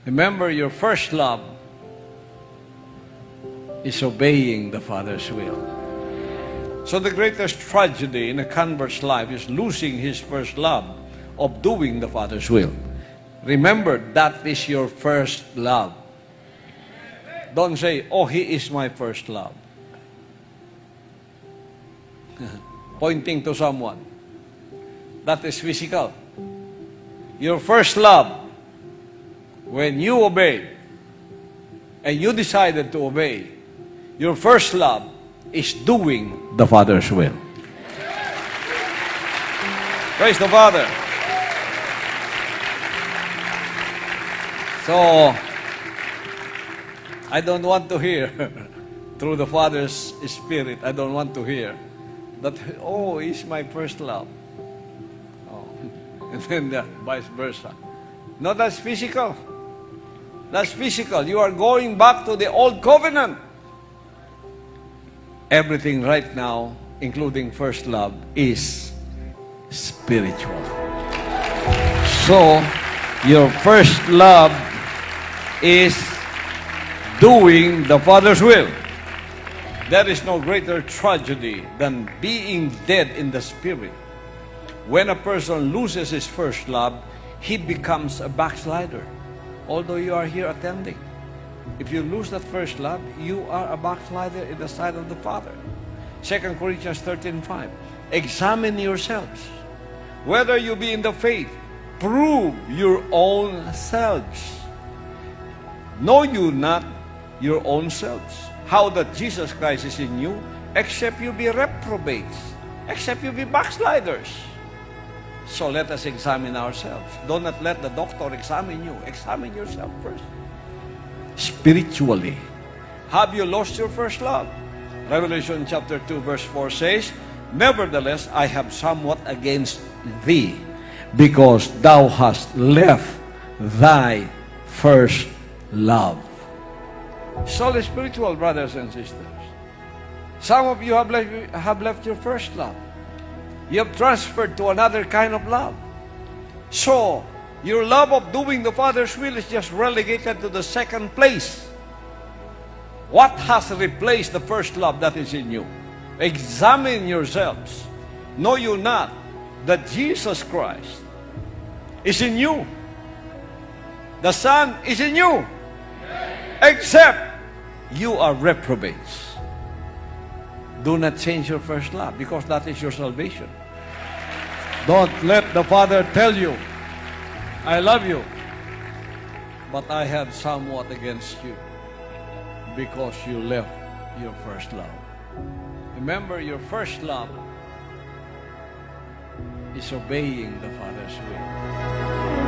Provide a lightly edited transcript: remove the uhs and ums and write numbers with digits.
Remember, your first love is obeying the Father's will. So the greatest tragedy in a convert's life is losing his first love of doing the Father's will. Remember, that is your first love. Don't say, oh, he is my first love. Pointing to someone. That is physical. Your first love, when you obeyed and you decided to obey, your first love is doing the Father's will. Praise the Father. So, I don't want to hear through the Father's Spirit, I don't want to hear that, oh, he's my first love. Oh. And then vice versa. No, that's physical. That's physical. You are going back to the old covenant. Everything right now, including first love, is spiritual. So, your first love is doing the Father's will. There is no greater tragedy than being dead in the spirit. When a person loses his first love, he becomes a backslider. Although you are here attending, if you lose that first love, you are a backslider in the sight of the Father. 2 Corinthians 13:5. Examine yourselves, whether you be in the faith. Prove your own selves. Know you not your own selves, how that Jesus Christ is in you, except you be reprobates, except you be backsliders. So let us examine ourselves. Do not let the doctor examine you. Examine yourself first. Spiritually, have you lost your first love? Revelation chapter 2 verse 4 says, nevertheless, I have somewhat against thee, because thou hast left thy first love. It's all spiritual, brothers and sisters. Some of you have left your first love. You have transferred to another kind of love. So, your love of doing the Father's will is just relegated to the second place. What has replaced the first love that is in you? Examine yourselves. Know you not that Jesus Christ is in you? The Son is in you. Except you are reprobates. Do not change your first love, because that is your salvation. Don't let the Father tell you, I love you, but I have somewhat against you, because you left your first love. Remember, your first love is obeying the Father's will.